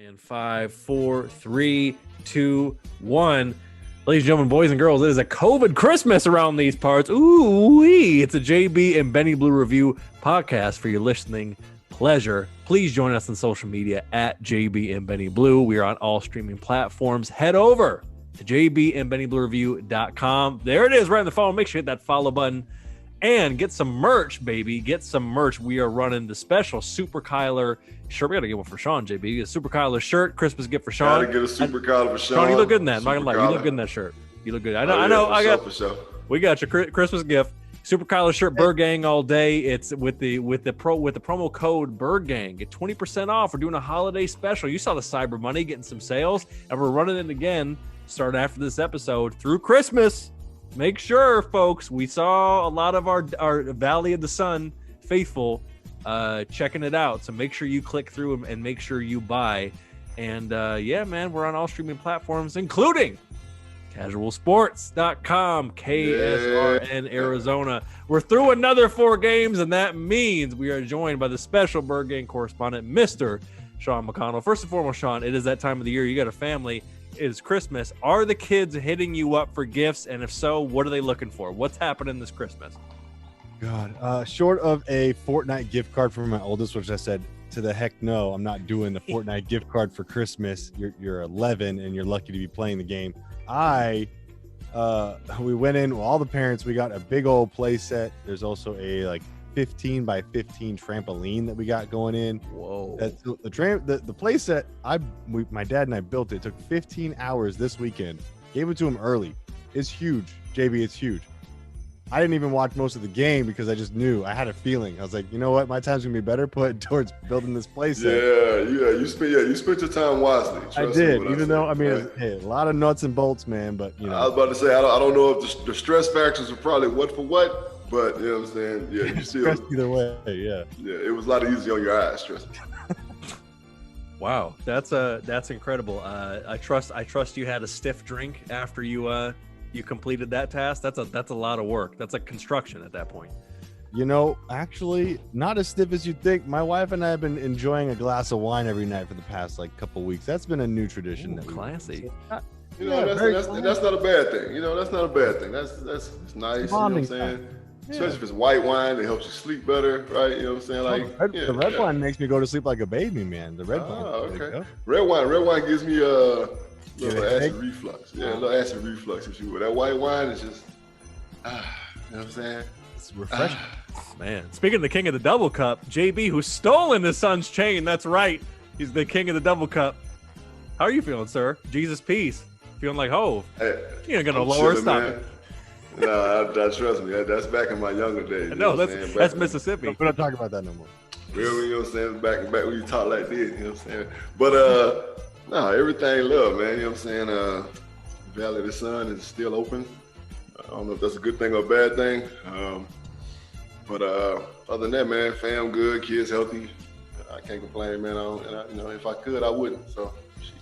And 5, 4, 3, 2, 1. Ladies and gentlemen, boys and girls, it is a COVID Christmas around these parts. Ooh-wee. It's a JB and Benny Blue review podcast for your listening pleasure. Please join us on social media at JB and Benny Blue. We are on all streaming platforms. Head over to jbandbennybluereview.com. There it is right on the phone. Make sure you hit that follow button and get some merch, baby. Get some merch. We are running the special Super Kyler shirt. We got to get one for Sean, JB. A Super Kyler shirt, Christmas gift for Sean. Got to get a Super Kyler for Sean. Sean, you look good in that. Super I'm not gonna lie. You look good in that shirt. You look good. I know. For sure. We got your Christmas gift. Super Kyler shirt, Birdgang all day. It's with the promo code Birdgang. Get 20% off. We're doing a holiday special. You saw the Cyber Money getting some sales, and we're running it again starting after this episode through Christmas. Make sure, folks, we saw a lot of our Valley of the Sun faithful checking it out. So make sure you click through them and make sure you buy. And yeah, man, we're on all streaming platforms, including casualsports.com, KSRN Arizona. We're through another 4 games, and that means we are joined by the special Birdgang correspondent, Mr. Sean McConnell. First and foremost, Sean, it is that time of the year. You got a family. It is Christmas. Are the kids hitting you up for gifts? And if so, what are they looking for? What's happening this Christmas? God, short of a Fortnite gift card for my oldest, which I said, to the heck no, I'm not doing the Fortnite gift card for Christmas. You're 11 and you're lucky to be playing the game. We went in with all the parents. We got a big old play set. There's also a 15 by 15 trampoline that we got going in. Whoa. The play set, my dad and I built it. It took 15 hours this weekend. Gave it to him early. It's huge. JB, it's huge. I didn't even watch most of the game because I just knew. I had a feeling. I was like, you know what? My time's gonna be better put towards building this play set. Yeah. You spent your time wisely. I did, even though a lot of nuts and bolts, man. But you know, I was about to say I don't know if the stress factors are probably what for what, but you know what I'm saying. Yeah, you still either way. Yeah. Yeah, it was a lot easier on your eyes. Trust me. Wow, that's incredible. I trust you had a stiff drink after you completed that task. That's a lot of work. That's like construction at that point. You know, actually, not as stiff as you'd think. My wife and I have been enjoying a glass of wine every night for the past couple weeks. That's been a new tradition. Ooh, classy. That's not a bad thing. You know, that's not a bad thing. That's nice. You know what I'm saying? Yeah. Especially if it's white wine, it helps you sleep better, right? You know what I'm saying? The red wine makes me go to sleep like a baby, man. The red wine. Oh, okay. Red wine gives me a little acid reflux. Yeah, a little acid reflux, if you will. That white wine is just, you know what I'm saying? It's refreshing. Man, speaking of the king of the double cup, JB, who's stolen his son's chain. That's right. He's the king of the double cup. How are you feeling, sir? Jesus peace. Feeling like Hove. Hey, you ain't gonna lower. Stop it. No, trust me. That's back in my younger days. No, that's Mississippi. We're not talking about that no more. Really, you know what I'm saying? Back when you talk like this, you know what I'm saying? But no, everything love, man. You know what I'm saying? Valley of the Sun is still open. I don't know if that's a good thing or a bad thing. But other than that, man, fam good, kids healthy. I can't complain, man. If I could, I wouldn't. So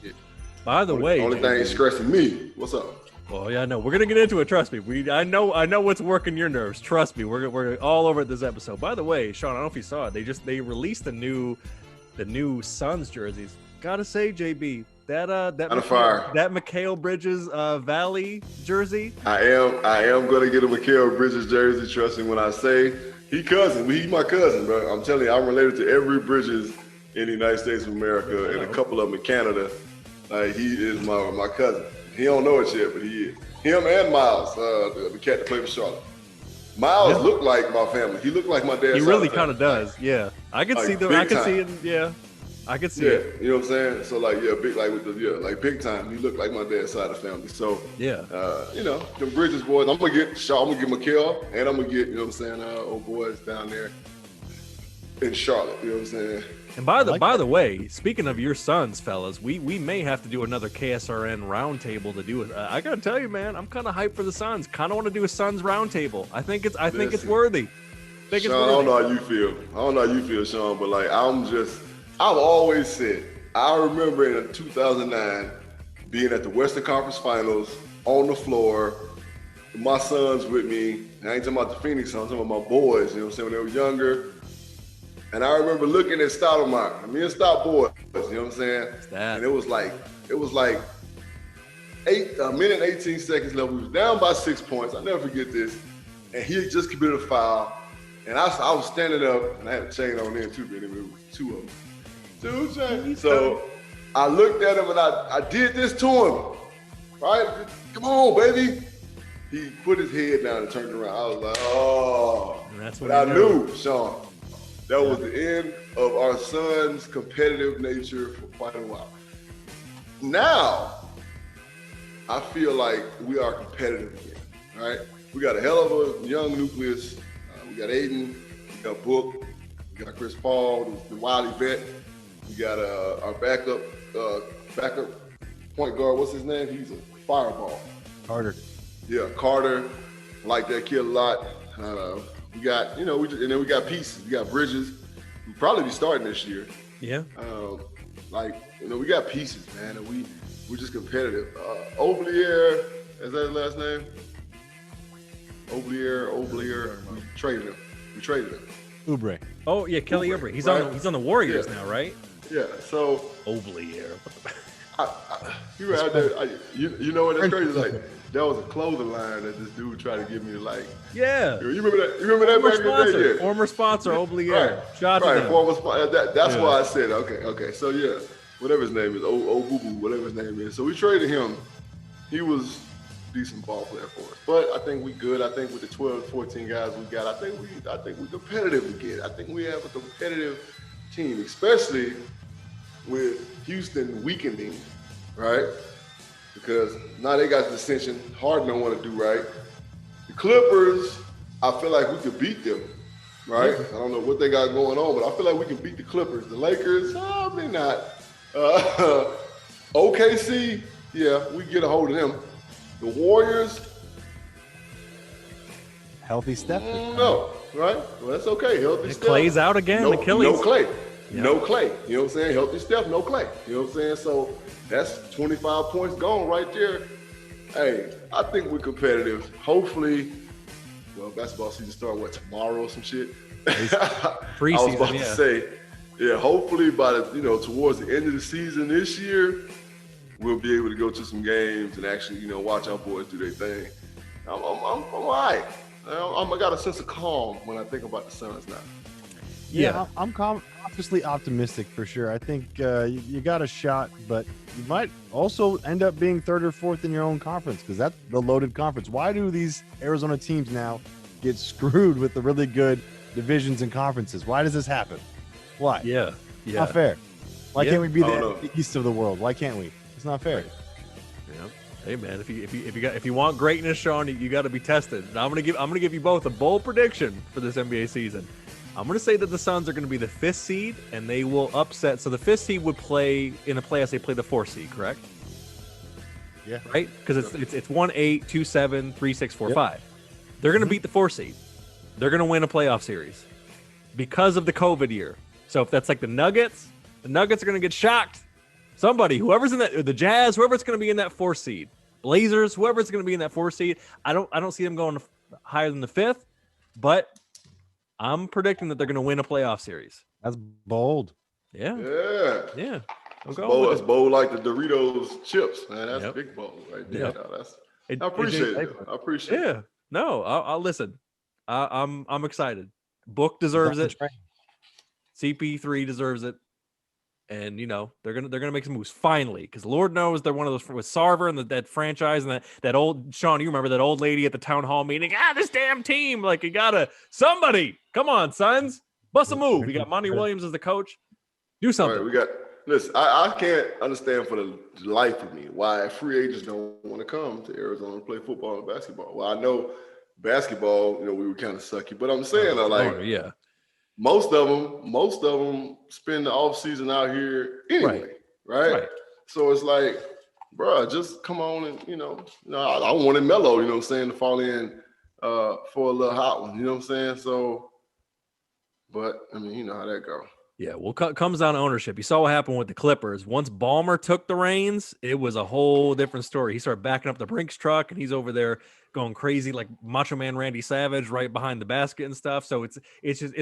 shit. By the way, only thing stressing me. What's up? Well, yeah, no, we're gonna get into it. Trust me. I know what's working your nerves. Trust me. We're all over this episode. By the way, Sean, I don't know if you saw it. They released the new Suns jerseys. Gotta say, JB, that Mikal Bridges Valley jersey. I am gonna get a Mikal Bridges jersey. Trust me when I say he's my cousin, bro. I'm telling you, I'm related to every Bridges in the United States of America and a couple of them in Canada. He is my cousin. He don't know it yet, but he is. Him and Miles, the cat that played for Charlotte. Miles looked like my family. He looked like my dad. He really kind of does. Yeah, I could see them. I could see it. Yeah, I could see it. You know what I'm saying? So big time. He looked like my dad's side of the family. So yeah, the Bridges boys. I'm gonna get Shaw. I'm gonna get Mikal, and I'm gonna get old boys down there in Charlotte. You know what I'm saying? And by the way, speaking of your sons, fellas, we may have to do another KSRN roundtable to do it. I gotta tell you, man, I'm kind of hyped for the Suns. Kind of want to do a Suns roundtable. I think it's worthy. Sean, I don't know how you feel, Sean, but I've always said, I remember in 2009 being at the Western Conference Finals on the floor, my sons with me. I ain't talking about the Phoenix Suns, I'm talking about my boys. You know what I'm saying? When they were younger. And I remember looking at Stoudemire, me and Stout boys, you know what I'm saying? And it was like a minute and 18 seconds left. We was down by 6 points. I'll never forget this. And he had just committed a foul. And I was standing up, and I had a chain on there too, but it was two of them. Two chains. So I looked at him, and I did this to him. Right? Come on, baby. He put his head down and turned around. I was like, oh. But I knew, Sean, that was the end of our son's competitive nature for quite a while. Now, I feel like we are competitive again, right? We got a hell of a young nucleus. We got Aiden, we got Book, we got Chris Paul, the wily vet. We got our backup point guard. What's his name? He's a fireball. Carter. Yeah, Carter. I like that kid a lot. We got, and then we got pieces. We got Bridges. We'll probably be starting this year. Yeah. We got pieces, man, and we're just competitive. Oblier, is that his last name? Oblier. We traded him. Oubre. Oh yeah, Kelly Oubre. He's on the Warriors now, right? Yeah. So Oblier. You were out there. You know what? That's crazy. Like that was a clothing line that this dude tried to get me to like. Yeah. You remember that? You remember that back in the day? Yeah. Former sponsor Oblier. Right. Shout out to them. Former sponsor. That's why I said okay. So yeah, whatever his name is, Boo Boo, whatever his name is. So we traded him. He was a decent ball player for us, but I think we good. I think with the 12, 14 guys we got, I think we competitive again. I think we have a competitive team, especially with Houston weakening, right? Because now they got dissension. Harden don't want to do right. The Clippers, I feel like we could beat them, right? I don't know what they got going on, but I feel like we can beat the Clippers. The Lakers, maybe not. OKC, yeah, we get a hold of them. The Warriors, healthy Steph. No, right? Well, that's okay. Healthy Steph. Clay's out again. Achilles. No Clay. Yep. No Clay. You know what I'm saying? Healthy Steph, no Clay. You know what I'm saying? So that's 25 points gone right there. Hey, I think we're competitive. Hopefully, basketball season start tomorrow or some shit. Preseason, I was about to say, hopefully by towards the end of the season this year, we'll be able to go to some games and actually, watch our boys do their thing. I'm all right. I got a sense of calm when I think about the Suns now. Yeah, I'm cautiously optimistic for sure. I think you got a shot, but you might also end up being third or fourth in your own conference because that's the loaded conference. Why do these Arizona teams now get screwed with the really good divisions and conferences? Why does this happen? Why? Yeah. Not fair. Why can't we be the east of the world? Why can't we? It's not fair. Yeah. Hey man, if you want greatness, Sean, you got to be tested. And I'm gonna give you both a bold prediction for this NBA season. I'm going to say that the Suns are going to be the 5th seed, and they will upset. So the 5th seed would play in the playoffs. They play the 4th seed, correct? Yeah. Right? Because it's 1-8, 2-7, 3-6, 4-5. They're going to beat the 4th seed. They're going to win a playoff series because of the COVID year. So if that's like the Nuggets are going to get shocked. Somebody, whoever's in that, the Jazz, whoever's going to be in that 4th seed, Blazers, whoever's going to be in that 4th seed. I don't see them going higher than the 5th, but I'm predicting that they're going to win a playoff series. That's bold. Yeah. That's bold like the Doritos chips, man. That's big bold right there. Yep. I appreciate it. I appreciate it. Yeah. No, I'll listen. I'm excited. Book deserves it. CP3 deserves it. And they're gonna make some moves finally, because Lord knows they're one of those with Sarver and that franchise and that old Sean. You remember that old lady at the town hall meeting? This damn team, like you gotta somebody. Come on, Suns, bust a move. We got Monty Williams as the coach. Do something. Right, listen. I can't understand for the life of me why free agents don't want to come to Arizona and play football and basketball. Well, I know basketball, we were kind of sucky, but I'm saying Most of them spend the off season out here anyway, right? So it's like, bro, just come on and I wanted Melo, to fall in for a little hot one, you know what I'm saying? So, but I mean, you know how that go. Yeah, well, comes down to ownership. You saw what happened with the Clippers. Once Ballmer took the reins, it was a whole different story. He started backing up the Brinks truck, and he's over there going crazy like Macho Man Randy Savage right behind the basket and stuff. So it's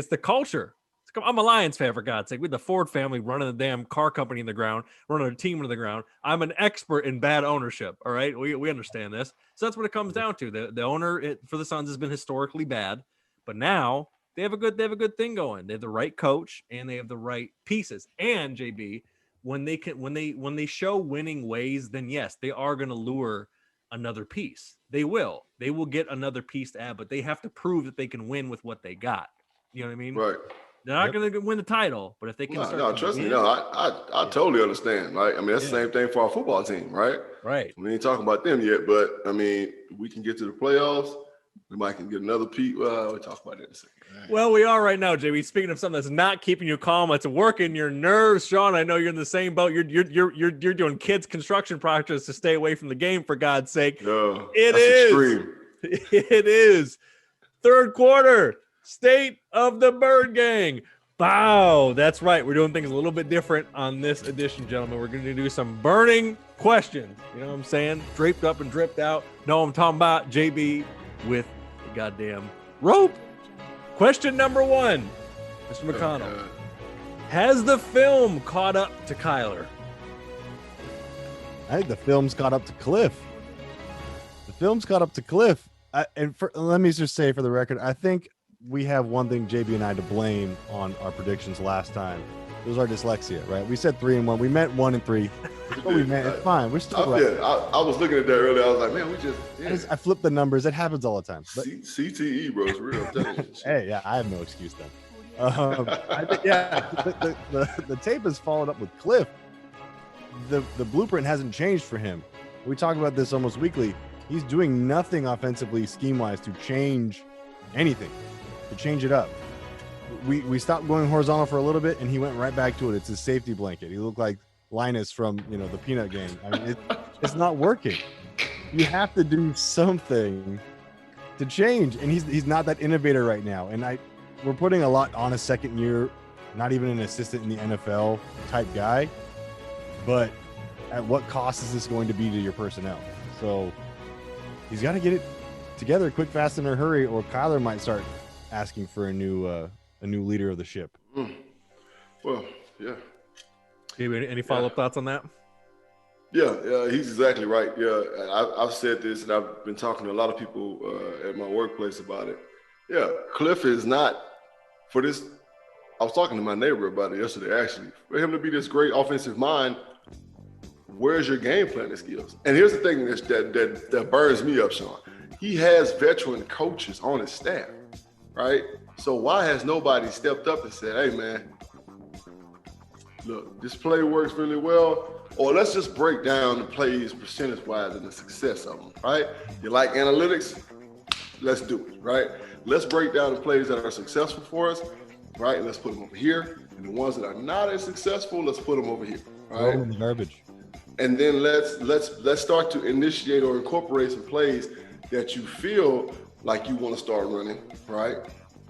the culture. It's I'm a Lions fan, for God's sake. With the Ford family running the damn car company in the ground, running a team into the ground. I'm an expert in bad ownership. All right, we understand this. So that's what it comes down to. The owner for the Suns has been historically bad, but now they have a good thing going. They have the right coach and they have the right pieces. And JB, when they show winning ways, then yes, they are going to lure another piece. They will get another piece to add, but they have to prove that they can win with what they got. You know what I mean? Right. They're not going to win the title, but if they can trust me. No, I totally understand. Right. I mean, that's the same thing for our football team, right? Right. We ain't talking about them yet, but I mean, we can get to the playoffs. We might can get another peak. We'll talk about that in a second. Well, we are right now, JB. Speaking of something that's not keeping you calm, it's working your nerves, Sean. I know you're in the same boat. You're doing kids' construction projects to stay away from the game, for God's sake. No, it is extreme. It is third quarter. State of the Birdgang. Wow, that's right. We're doing things a little bit different on this edition, gentlemen. We're going to do some burning questions. You know what I'm saying? Draped up and dripped out. No, I'm talking about JB with the goddamn rope. Question number 1, Mr. McConnell. Has the film caught up to Kyler? I think the film's caught up to Cliff. Let me just say for the record, I think we have one thing, JB and I, to blame on our predictions last time. It was our dyslexia, right? We said 3-1. We meant 1-3. That's what we meant. It's fine. We're still right. Yeah, I was looking at that earlier. I was like, man, we just. I flipped the numbers. It happens all the time. But, CTE, bro. It's real. Hey, yeah, I have no excuse then. I think, the tape has followed up with Cliff. The blueprint hasn't changed for him. We talk about this almost weekly. He's doing nothing offensively, scheme-wise, to change anything, to change it up. We stopped going horizontal for a little bit, and he went right back to it. It's his safety blanket. He looked like Linus from the Peanut Gang. I mean, it's not working. You have to do something to change, and he's not that innovator right now. And we're putting a lot on a second year, not even an assistant in the NFL type guy. But at what cost is this going to be to your personnel? So he's got to get it together quick, fast, in a hurry, or Kyler might start asking for a new leader of the ship. Well, yeah. Any follow-up thoughts on that? Yeah, he's exactly right. Yeah, I've said this, and I've been talking to a lot of people at my workplace about it. Yeah, Cliff is not for this. I was talking to my neighbor about it yesterday, actually. For him to be this great offensive mind, where's your game planning skills? And here's the thing that burns me up, Sean. He has veteran coaches on his staff, right? So why has nobody stepped up and said, hey, man, look, this play works really well, or let's just break down the plays percentage-wise and the success of them, right? You like analytics? Let's do it, right? Let's break down the plays that are successful for us, right? And let's put them over here. And the ones that are not as successful, let's put them over here, right? Oh, garbage. And then let's start to initiate or incorporate some plays that you feel like you want to start running, right?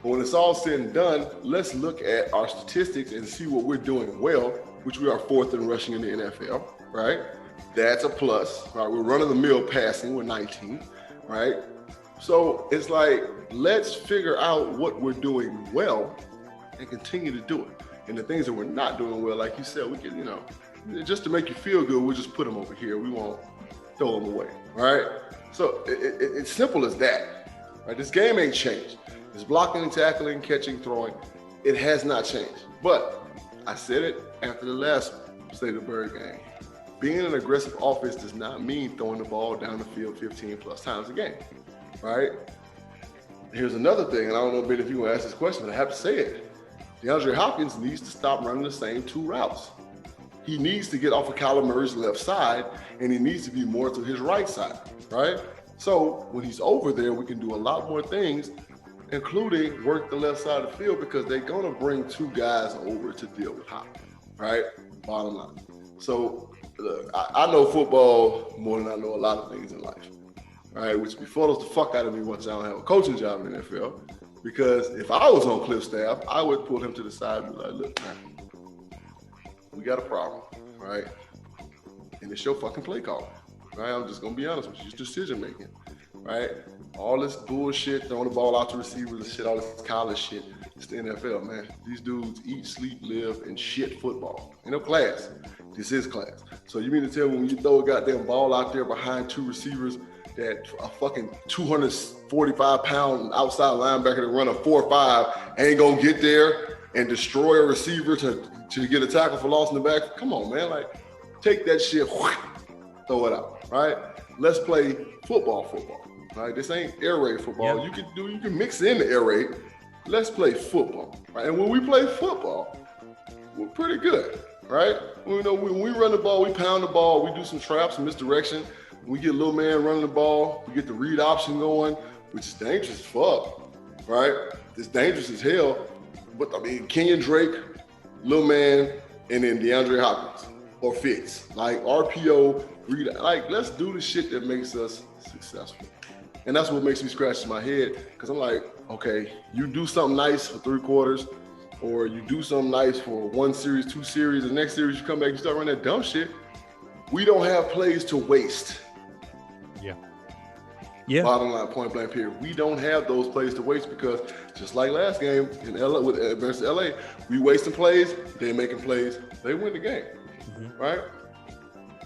But when it's all said and done, let's look at our statistics and see what we're doing well, which we are 4th in rushing in the NFL, right? That's a plus, right? We're running the mill passing, we're 19, right? So it's like, let's figure out what we're doing well and continue to do it. And the things that we're not doing well, like you said, we can, just to make you feel good, we'll just put them over here. We won't throw them away, right? So it's simple as that, right? This game ain't changed. It's blocking, tackling, catching, throwing. It has not changed. But I said it after the last State of the Birdgang. Being an aggressive offense does not mean throwing the ball down the field 15 plus times a game, right? Here's another thing, and I don't know, Ben, if you want to ask this question, but I have to say it. DeAndre Hopkins needs to stop running the same 2 routes. He needs to get off of Kyler Murray's left side, and he needs to be more to his right side, right? So when he's over there, we can do a lot more things, including work the left side of the field, because they're going to bring 2 guys over to deal with Hop, right? Bottom line. So look, I know football more than I know a lot of things in life, right? Which befuddles the fuck out of me once I don't have a coaching job in the NFL. Because if I was on Cliff's staff, I would pull him to the side and be like, look, man, we got a problem, right? And it's your fucking play call, right? I'm just going to be honest with you. It's decision making, right? All this bullshit, throwing the ball out to receivers and shit, all this college shit, It's the NFL, man. These dudes eat, sleep, live, and shit football. Ain't no class. This is class. So you mean to tell me when you throw a goddamn ball out there behind two receivers that a fucking 245-pound outside linebacker to run a 4.5 ain't gonna get there and destroy a receiver to get a tackle for loss in the back? Come on, man. Like, take that shit, throw it out, right? Let's play football, right? This ain't air raid football. Yeah. You can mix in the air raid. Let's play football, right? And when we play football, we're pretty good, right? When we run the ball, we pound the ball, we do some traps, some misdirection. We get a little man running the ball, we get the read option going, which is dangerous as fuck, right? It's dangerous as hell. But I mean, Kenyon Drake, little man, and then DeAndre Hopkins or Fitz. Like RPO, read, like let's do the shit that makes us successful. And that's what makes me scratch my head, because I'm like, okay, you do something nice for 3 quarters, or you do something nice for 1 series, 2 series, the next series you come back, you start running that dumb shit. We don't have plays to waste. Yeah. Bottom line, point blank period. We don't have those plays to waste, because just like last game in LA versus LA, we wasting plays, they making plays, they win the game, right?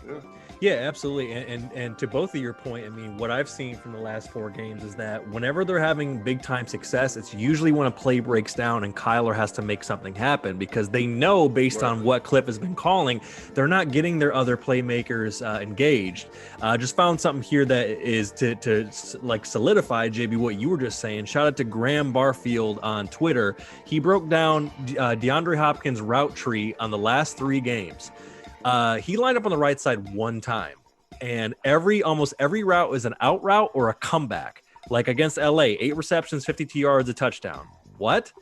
Yeah. Yeah, absolutely. And to both of your point, I mean, what I've seen from the last 4 games is that whenever they're having big time success, it's usually when a play breaks down and Kyler has to make something happen, because they know based on what Cliff has been calling, they're not getting their other playmakers engaged. Just found something here that is to like solidify, JB, what you were just saying. Shout out to Graham Barfield on Twitter. He broke down DeAndre Hopkins' route tree on the last 3 games. He lined up on the right side 1 time, and almost every route is an out route or a comeback. Like against LA, 8 receptions, 52 yards, a touchdown. What?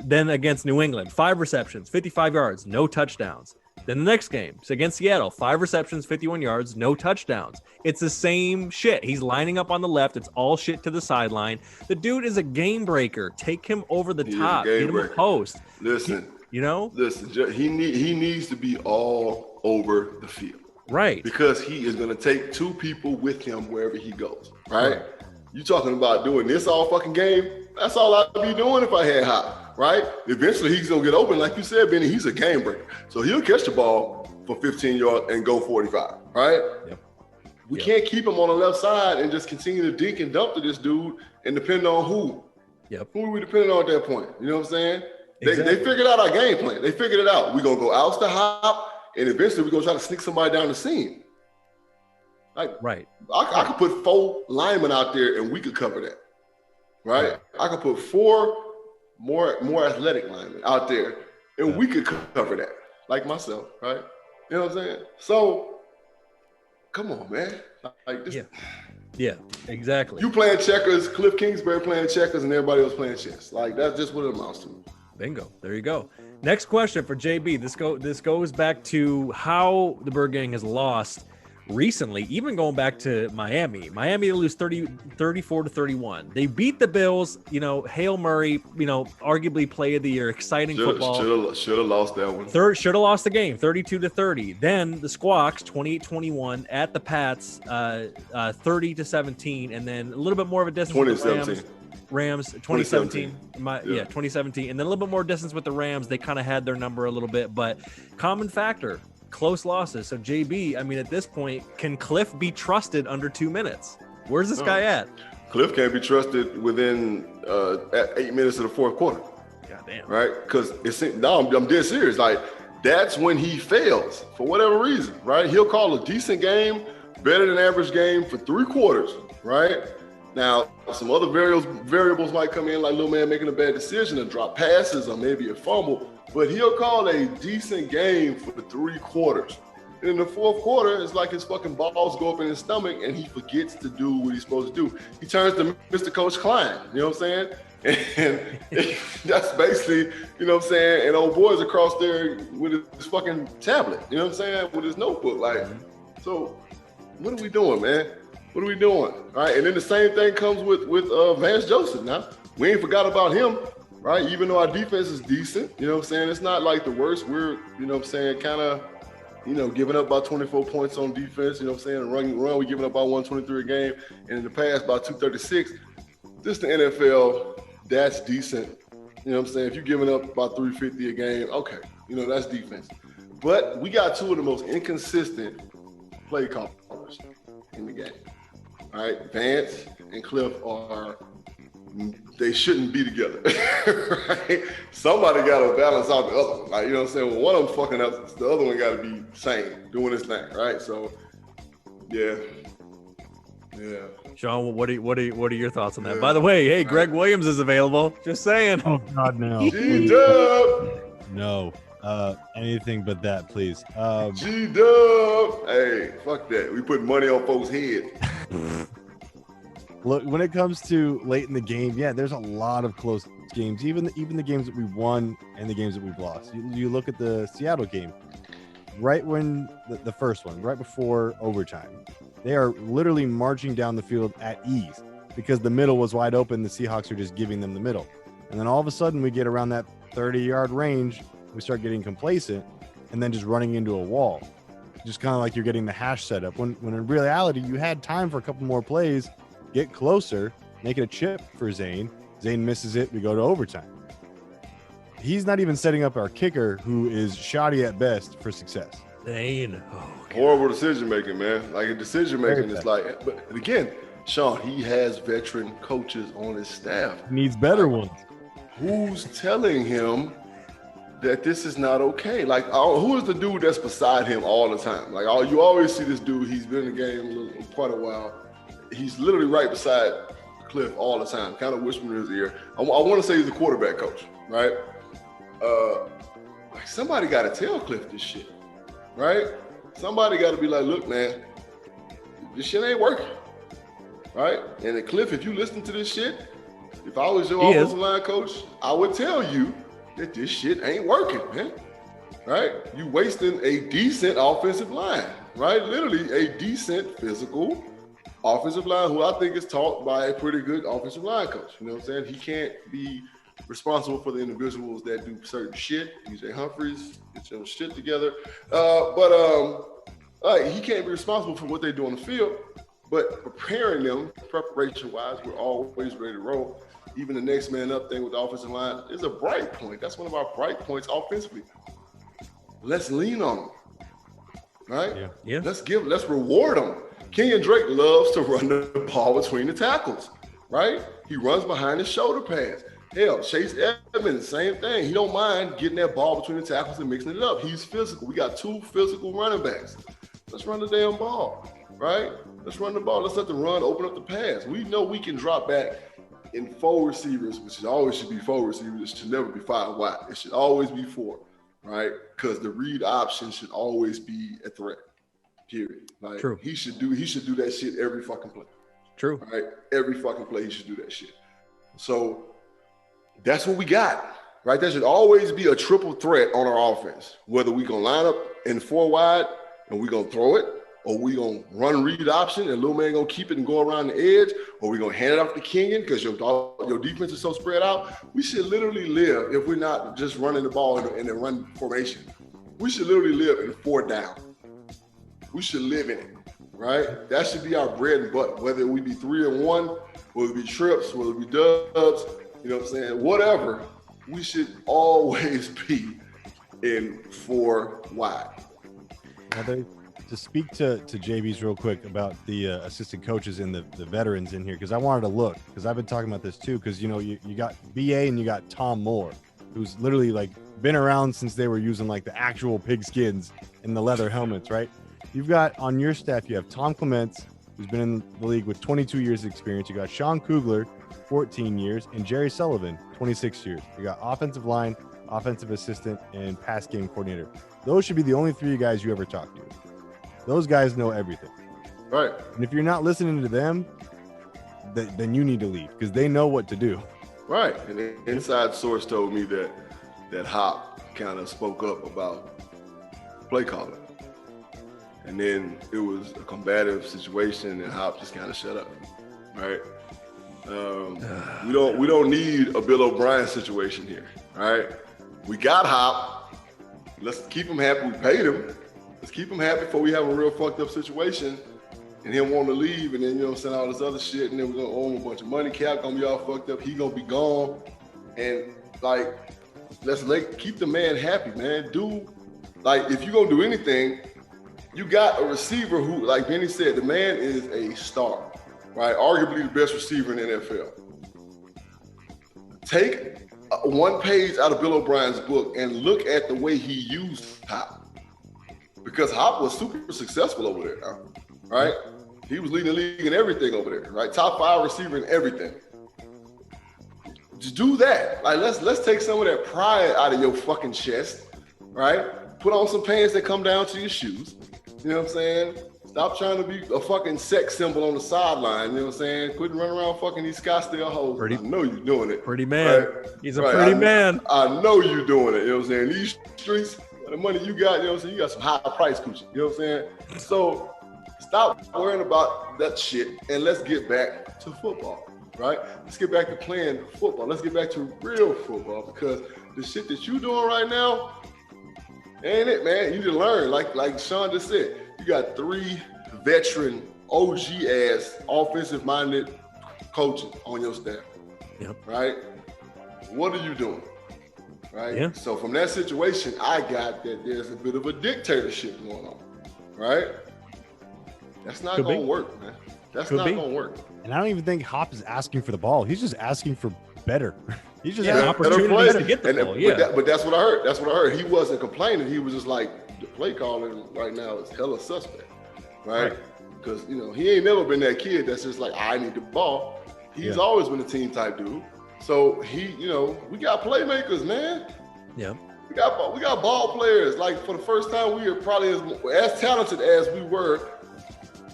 Then against New England, 5 receptions, 55 yards, no touchdowns. Then the next game, so against Seattle, 5 receptions, 51 yards, no touchdowns. It's the same shit. He's lining up on the left. It's all shit to the sideline. The dude is a game breaker. Take him over the top. Get him a post. Listen. Listen, he needs to be all over the field. Right. Because he is going to take 2 people with him wherever he goes. Right? You talking about doing this all fucking game? That's all I'd be doing if I had Hop. Right? Eventually he's going to get open. Like you said, Benny, he's a game breaker. So he'll catch the ball for 15 yards and go 45. Right? Yep. We can't keep him on the left side and just continue to dink and dump to this dude and depend on who. Yep. Who are we depending on at that point? You know what I'm saying? They figured out our game plan. They figured it out. We're going to go out to Hop, and eventually we're going to try to sneak somebody down the seam. Like, I could put 4 linemen out there, and we could cover that. Right? I could put 4 more athletic linemen out there, and we could cover that. Like myself, right? You know what I'm saying? So, come on, man. Like this. Yeah, exactly. You playing checkers, Cliff Kingsbury playing checkers, and everybody else playing chess. Like, that's just what it amounts to. Bingo. There you go. Next question for JB. This goes back to how the Birdgang has lost recently, even going back to Miami. Miami lose 34-31. They beat the Bills, Hail Murray, arguably play of the year, exciting football. Should have lost that one. Should have lost the game, 32-30. Then the Squawks, 28-21 at the Pats, 30-17, and then a little bit more of a distance with the Rams, 2017. 2017. And then a little bit more distance with the Rams. They kind of had their number a little bit, but common factor, close losses. So JB, I mean, at this point, can Cliff be trusted under 2 minutes? Where's this guy at? Cliff can't be trusted within 8 minutes of the 4th quarter. Goddamn. Right? Because I'm dead serious. Like, that's when he fails for whatever reason, right? He'll call a decent game, better than average game for 3 quarters, right? Now, some other variables might come in, like little man making a bad decision, or drop passes, or maybe a fumble, but he'll call a decent game for the 3 quarters. And in the 4th quarter, it's like his fucking balls go up in his stomach, and he forgets to do what he's supposed to do. He turns to Mr. Coach Klein, you know what I'm saying? And that's basically, you know what I'm saying, and old boy's across there with his fucking tablet, you know what I'm saying, with his notebook. Like, so what are we doing, man? What are we doing? All right, and then the same thing comes with Vance Joseph. Now, we ain't forgot about him, right? Even though our defense is decent, you know what I'm saying? It's not like the worst. We're, you know what I'm saying, kind of, giving up about 24 points on defense, you know what I'm saying? Run, we're giving up about 123 a game, and in the past, about 236. This the NFL, that's decent. You You know what I'm saying? If you're giving up about 350 a game, okay, you know, that's defense. But we got two of the most inconsistent play callers in the game. All right, Vance and Cliff they shouldn't be together, right? Somebody got to balance out the other one. Like, you know what I'm saying? Well, one of them fucking up, the other one got to be sane, doing his thing, right? So, yeah. Sean, what are your thoughts on that? By the way, hey, Greg Williams is available. Just saying. Oh God, no. G-Dub. No. Anything but that, please. G-Dub. Hey, fuck that. We put money on folks' heads. Look, when it comes to late in the game, yeah, there's a lot of close games. Even the games that we won and the games that we've lost. You look at the Seattle game, right when the first one, right before overtime, they are literally marching down the field at ease because the middle was wide open. The Seahawks are just giving them the middle. And then all of a sudden we get around that 30-yard range. We start getting complacent and then just running into a wall. Just kind of like you're getting the hash set up when in reality, you had time for a couple more plays, get closer, make it a chip for Zane. Zane misses it. We go to overtime. He's not even setting up our kicker, who is shoddy at best, for success. Zane. Horrible decision making, man. Like, a decision making is like, but again, Sean, he has veteran coaches on his staff. He needs better ones. Who's telling him that this is not okay? Like, who is the dude that's beside him all the time? Like, you always see this dude. He's been in the game quite a while. He's literally right beside Cliff all the time, kind of whispering in his ear. I want to say he's a quarterback coach, right? Like, somebody got to tell Cliff this shit, right? Somebody got to be like, look, man, this shit ain't working, right? And then Cliff, if you listen to this shit, if I was your offensive line coach, I would tell you that this shit ain't working, man, right? You wasting a decent offensive line, right? Literally a decent physical offensive line who I think is taught by a pretty good offensive line coach. You know what I'm saying? He can't be responsible for the individuals that do certain shit. DJ Humphries, get your shit together. He can't be responsible for what they do on the field, but preparing them preparation-wise, we're always ready to roll. Even the next man up thing with the offensive line is a bright point. That's one of our bright points offensively. Let's lean on them, right? Yeah. Let's reward them. Kenyon Drake loves to run the ball between the tackles, right? He runs behind his shoulder pads. Hell, Chase Edmonds, same thing. He don't mind getting that ball between the tackles and mixing it up. He's physical. We got two physical running backs. Let's run the damn ball, right? Let's run the ball. Let's let the run open up the pass. We know we can drop back in 4 receivers, which always should be 4 receivers. It should never be 5 wide. It should always be 4, right? Because the read option should always be a threat. Period. Like, True. He should do that shit every fucking play. True. Right? Every fucking play he should do that shit. So that's what we got. Right? There should always be a triple threat on our offense. Whether we gonna line up in 4 wide and we gonna throw it, or we gonna run read option and little man gonna keep it and go around the edge, or we gonna hand it off to Kenyon because your defense is so spread out. We should literally live, if we're not just running the ball in a run formation, we should literally live in 4 down. We should live in it, right? That should be our bread and butter, whether we be 3-1, whether it be trips, whether it be dubs, you know what I'm saying? Whatever, we should always be in 4 wide. Now, to speak to JB's real quick about the assistant coaches and the veterans in here, because I wanted to look, because I've been talking about this too, because, you know, you got BA and you got Tom Moore, who's literally like been around since they were using like the actual pigskins and the leather helmets, right? You've got on your staff, you have Tom Clements, who's been in the league with 22 years of experience. You got Sean Kugler, 14 years, and Jerry Sullivan, 26 years. You got offensive line, offensive assistant, and pass game coordinator. Those should be the only 3 guys you ever talk to. Those guys know everything. Right. And if you're not listening to them, then you need to leave because they know what to do. Right. And the inside source told me that Hop kind of spoke up about play calling. And then it was a combative situation and Hop just kind of shut up. Right. We don't need a Bill O'Brien situation here. All right. We got Hop. Let's keep him happy. We paid him. Let's keep him happy before we have a real fucked up situation and him want to leave and then, you know, send all this other shit and then we're going to owe him a bunch of money. Cap going to be all fucked up. He going to be gone. And like, keep the man happy, man. Like, if you're gonna do anything, you got a receiver who, like Benny said, the man is a star, right? Arguably the best receiver in the NFL. Take one page out of Bill O'Brien's book and look at the way he used Hop. Because Hop was super successful over there, right? He was leading the league in everything over there, right? Top 5 receiver in everything. Just do that. Like, let's take some of that pride out of your fucking chest, right? Put on some pants that come down to your shoes. You know what I'm saying? Stop trying to be a fucking sex symbol on the sideline. You know what I'm saying? Quit running around fucking these Scottsdale hoes. I know you're doing it. Pretty man. Right? He's a pretty man. I know you're doing it. You know what I'm saying? These streets, the money you got, you know what I'm saying? You got some high price coochie. You know what I'm saying? So stop worrying about that shit and let's get back to football, right? Let's get back to playing football. Let's get back to real football because the shit that you doing right now ain't it, man. You need to learn. Like Sean just said, you got 3 veteran, OG-ass, offensive-minded coaches on your staff, right? What are you doing, right? Yeah. So from that situation, I got that there's a bit of a dictatorship going on, right? That's not going to work, man. That's not going to work. And I don't even think Hop is asking for the ball. He's just asking for better. He's just an opportunity to get the ball. But that's what I heard. That's what I heard. He wasn't complaining. He was just like, the play calling right now is hella suspect, right? Because, you know, he ain't never been that kid that's just like, I need the ball. He's always been a team type dude. So he, you know, we got playmakers, man. Yeah. We got ball players. Like, for the first time, we are probably as talented as we were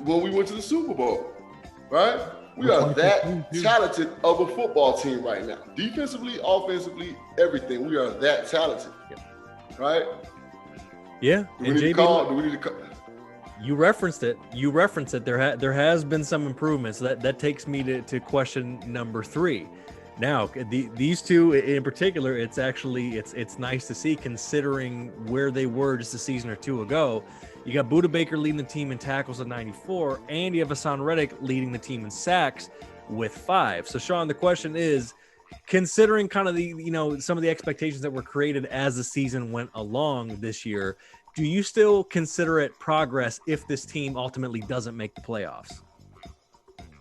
when we went to the Super Bowl, right? We are that talented of a football team right now. Defensively, offensively, everything. We are that talented, right? Yeah. Do we need to call? You referenced it. There has been some improvements. That takes me to question number 3. Now, these two in particular, it's nice to see considering where they were just a season or 2 ago. You got Budda Baker leading the team in tackles at 94, and you have Hassan Reddick leading the team in sacks with 5. So, Sean, the question is, considering kind of some of the expectations that were created as the season went along this year, do you still consider it progress if this team ultimately doesn't make the playoffs?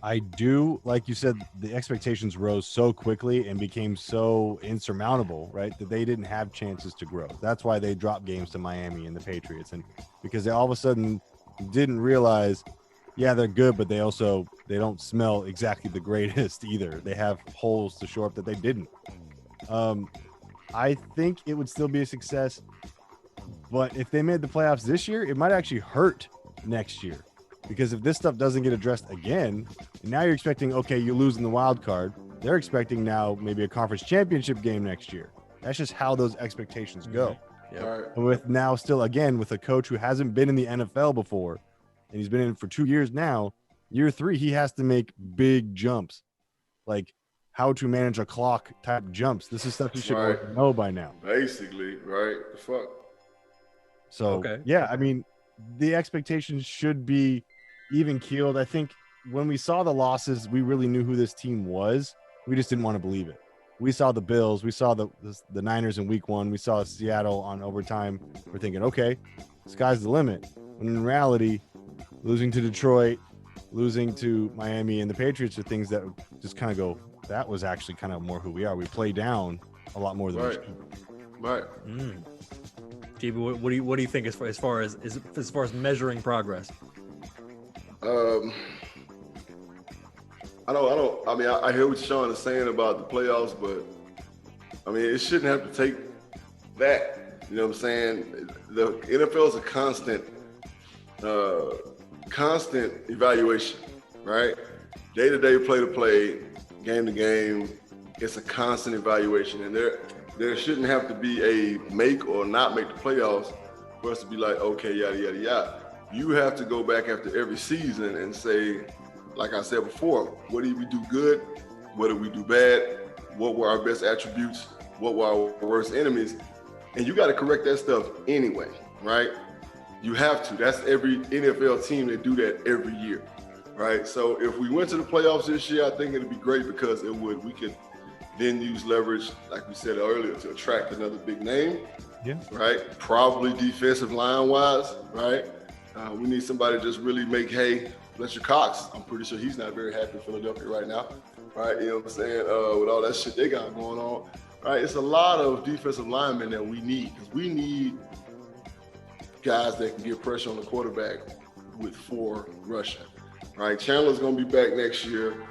I do. Like you said, the expectations rose so quickly and became so insurmountable, right, that they didn't have chances to grow. That's why they dropped games to Miami and the Patriots. And because they all of a sudden didn't realize, they're good, but they don't smell exactly the greatest either. They have holes to shore up that they didn't. I think it would still be a success, but if they made the playoffs this year, it might actually hurt next year. Because if this stuff doesn't get addressed again, and now you're expecting, okay, you lose in the wild card. They're expecting now maybe a conference championship game next year. That's just how those expectations go. And with now still, again, with a coach who hasn't been in the NFL before, and he's been in it for 2 years now, year 3, he has to make big jumps, like how to manage a clock type jumps. This is stuff you should know by now. Basically, right? The fuck. So, I mean, the expectations should be even keeled. I think when we saw the losses, we really knew who this team was. We just didn't want to believe it. We saw the Bills. We saw the Niners in week 1. We saw Seattle on overtime. We're thinking, okay, sky's the limit. When in reality, losing to Detroit, losing to Miami and the Patriots are things that just kind of go, that was actually kind of more who we are. We play down a lot more than we should. Right. GB, what do you think as far as measuring progress? I hear what Sean is saying about the playoffs, but I mean, it shouldn't have to take that. You know what I'm saying? The NFL is a constant evaluation, right? Day to day, play to play, game to game. It's a constant evaluation, and there shouldn't have to be a make or not make the playoffs for us to be like, okay, yada, yada, yada. You have to go back after every season and say, like I said before, what did we do good? What did we do bad? What were our best attributes? What were our worst enemies? And you got to correct that stuff anyway, right? You have to. That's every NFL team that do that every year, right? So if we went to the playoffs this year, I think it'd be great because we could then use leverage, like we said earlier, to attract another big name. Yeah. Right. Probably defensive line wise. Right. We need somebody to just really make hay. Fletcher Cox, I'm pretty sure he's not very happy in Philadelphia right now. Right. You know what I'm saying? With all that shit they got going on. Right. It's a lot of defensive linemen that we need, because we need guys that can get pressure on the quarterback with 4 rushing. Right. Chandler's going to be back next year.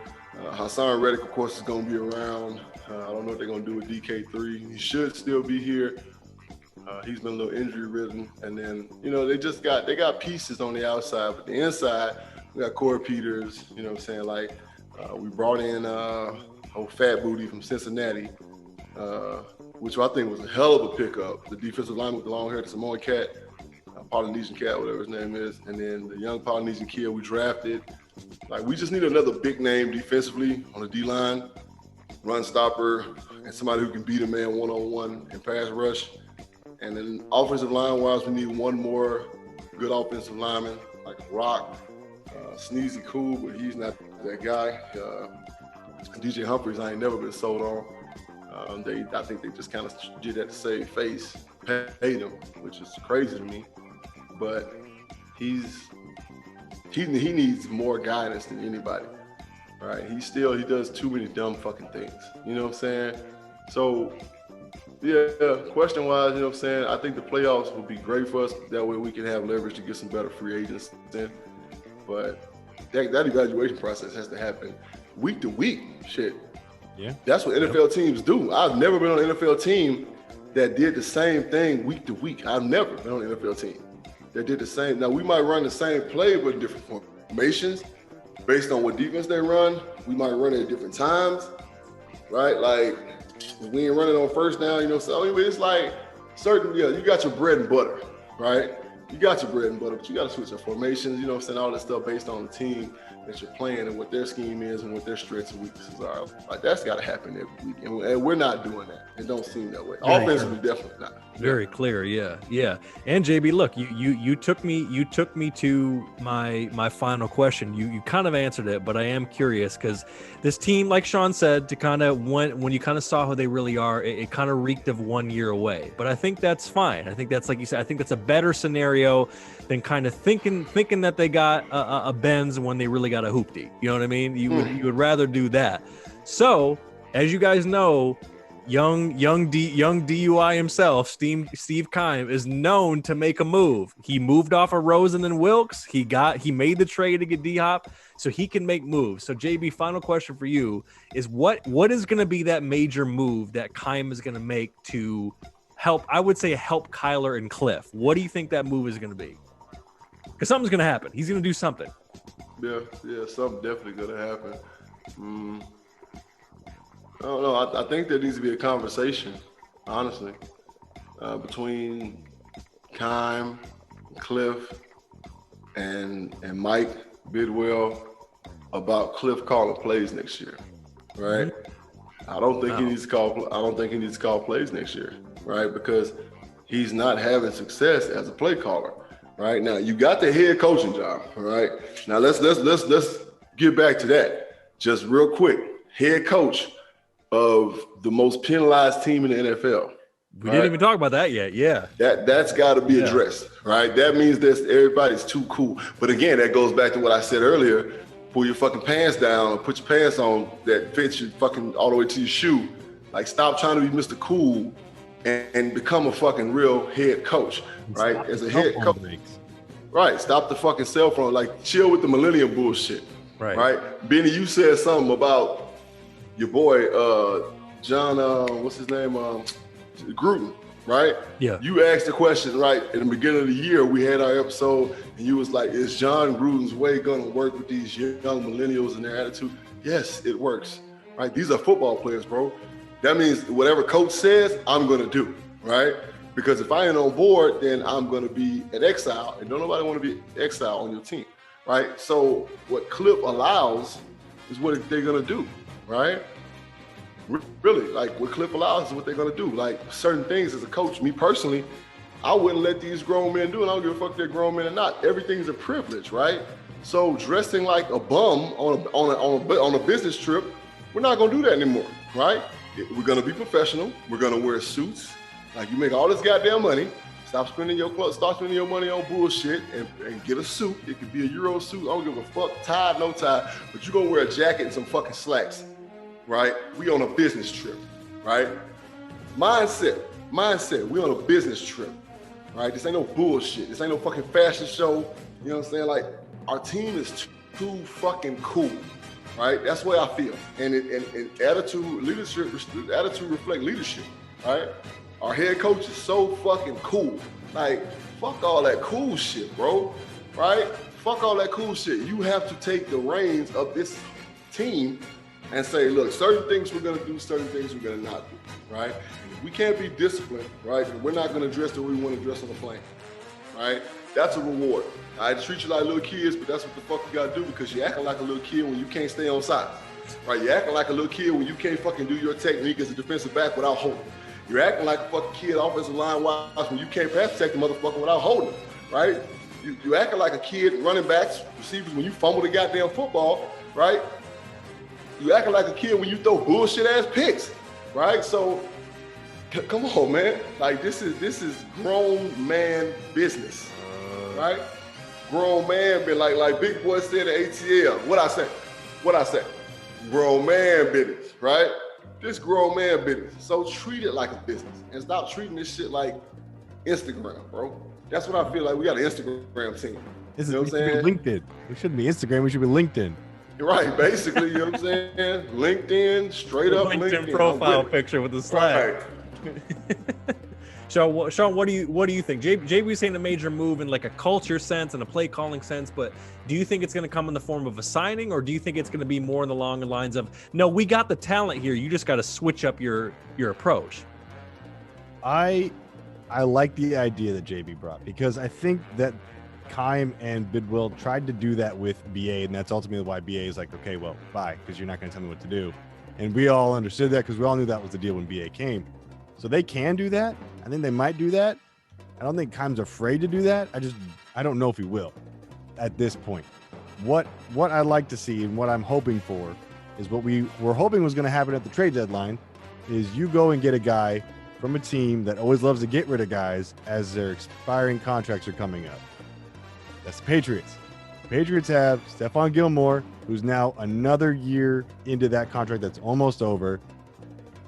Hassan Reddick, of course, is going to be around. I don't know what they're going to do with DK3. He should still be here. He's been a little injury ridden. And then, you know, they got pieces on the outside, but the inside, we got Corey Peters, you know what I'm saying? Like, we brought in old Fat Booty from Cincinnati, which I think was a hell of a pickup. The defensive lineman with the long hair, the Samoan cat, Polynesian cat, whatever his name is. And then the young Polynesian kid we drafted. Like, we just need another big name defensively on the D-line, run stopper, and somebody who can beat a man one-on-one and pass rush. And then offensive line-wise, we need one more good offensive lineman, like Rock. Sneezy cool, but he's not that guy. DJ Humphries, I ain't never been sold on. I think they just kind of did that to save face, paid him, which is crazy to me. But he needs more guidance than anybody, right? He does too many dumb fucking things. You know what I'm saying? So, yeah, question-wise, you know what I'm saying? I think the playoffs would be great for us. That way we can have leverage to get some better free agents in. But that evaluation process has to happen week to week. Shit. Yeah. That's what NFL teams do. I've never been on an NFL team that did the same thing week to week. I've never been on an NFL team that did the same. Now, we might run the same play but different formations based on what defense they run. We might run it at different times, right? Like, we ain't running on first down, you know. So anyway, it's like certain, you got your bread and butter, right? You got your bread and butter, but you got to switch your formations, you know what I'm saying? All that stuff based on the team that you're playing and what their scheme is and what their strengths and weaknesses are. Like, that's got to happen every week. And we're not doing that. It don't seem that way. Offensively, definitely not. Very clear, yeah. And JB, look, you took me to my final question. You kind of answered it, but I am curious because this team, like Sean said, to kind of when you kind of saw who they really are, it kind of reeked of 1 year away. But I think that's fine. I think that's, like you said, I think that's a better scenario than kind of thinking that they got a Benz when they really got a hoopty. You know what I mean? You would rather do that. So, as you guys know, young DUI himself, Steve Keim, is known to make a move. He moved off of Rosen and Wilkes. He made the trade to get D-Hop, so he can make moves. So JB, final question for you is what is going to be that major move that Keim is going to make to help? I would say help Kyler and Cliff. What do you think that move is going to be? Because something's going to happen. He's going to do something. Yeah, something definitely going to happen. I don't know. I think there needs to be a conversation, honestly, between Keim, Cliff, and Mike Bidwell about Cliff calling plays next year, right? I don't think he needs to call. I don't think he needs to call plays next year, right? Because he's not having success as a play caller, right? Now you got the head coaching job, all right? Now let's get back to that just real quick. Head coach of the most penalized team in the NFL. We didn't even talk about that yet. Yeah. That's got to be addressed, right? That means that everybody's too cool. But again, that goes back to what I said earlier. Pull your fucking pants down, put your pants on that fits you fucking all the way to your shoe. Like, stop trying to be Mr. Cool and become a fucking real head coach, right? As a head coach. Right. Stop the fucking cell phone. Like, chill with the millennium bullshit. Right. Benny, you said something about your boy, John, what's his name? Gruden, right? Yeah. You asked the question, right, in the beginning of the year, we had our episode, and you was like, is John Gruden's way gonna work with these young millennials and their attitude? Yes, it works, right? These are football players, bro. That means whatever coach says, I'm gonna do, right? Because if I ain't on board, then I'm gonna be an exile, and don't nobody wanna be exile on your team, right? So what Cliff allows is what they're gonna do. Right? Really, like what Cliff allows is what they're gonna do. Like certain things as a coach, me personally, I wouldn't let these grown men do it. I don't give a fuck if they're grown men or not. Everything's a privilege, right? So dressing like a bum on a business trip, we're not gonna do that anymore, right? we're gonna be professional. We're gonna wear suits. Like, you make all this goddamn money. Stop spending your clothes. Start spending your money on bullshit and get a suit. It could be a Euro suit. I don't give a fuck, tie, no tie. But you're gonna wear a jacket and some fucking slacks, right? We on a business trip, right? Mindset. We on a business trip, right? This ain't no bullshit. This ain't no fucking fashion show. You know what I'm saying? Like, our team is too fucking cool, right? That's the way I feel. And attitude reflect leadership, right? Our head coach is so fucking cool. Like, fuck all that cool shit, bro, right? Fuck all that cool shit. You have to take the reins of this team and say, look, certain things we're gonna do, certain things we're gonna not do, right? And if we can't be disciplined, right, then we're not gonna dress the way we wanna dress on the plane, right? That's a reward. I treat you like little kids, but that's what the fuck you gotta do, because you're acting like a little kid when you can't stay on side, right? You're acting like a little kid when you can't fucking do your technique as a defensive back without holding. You're acting like a fucking kid offensive line wise when you can't pass protect the motherfucker without holding him, right? You acting like a kid running backs, receivers when you fumble the goddamn football, right? You acting like a kid when you throw bullshit ass picks, right? So come on, man. Like, this is grown man business, right? Grown man been like Big Boy said at ATL. What I say? Grown man business, right? This grown man business. So treat it like a business and stop treating this shit like Instagram, bro. That's what I feel like. We got an Instagram team. You know what I'm saying? LinkedIn. We shouldn't be Instagram. We should be LinkedDn. Right, basically, you know what I'm saying? LinkedIn, straight up LinkedIn profile picture with the slide. Right. Sean, what do you think? JB's saying a major move in like a culture sense and a play calling sense, but do you think it's going to come in the form of a signing, or do you think it's going to be more along the lines of, no, we got the talent here, you just got to switch up your approach? I like the idea that JB brought, because I think that Keim and Bidwill tried to do that with BA, and that's ultimately why BA is like, okay, well, bye, because you're not going to tell me what to do. And we all understood that because we all knew that was the deal when BA came. So they can do that. I think they might do that. I don't think Keim's afraid to do that. I don't know if he will at this point. What I'd like to see and what I'm hoping for is what we were hoping was going to happen at the trade deadline is you go and get a guy from a team that always loves to get rid of guys as their expiring contracts are coming up. That's the Patriots. The Patriots have Stephon Gilmore, who's now another year into that contract that's almost over.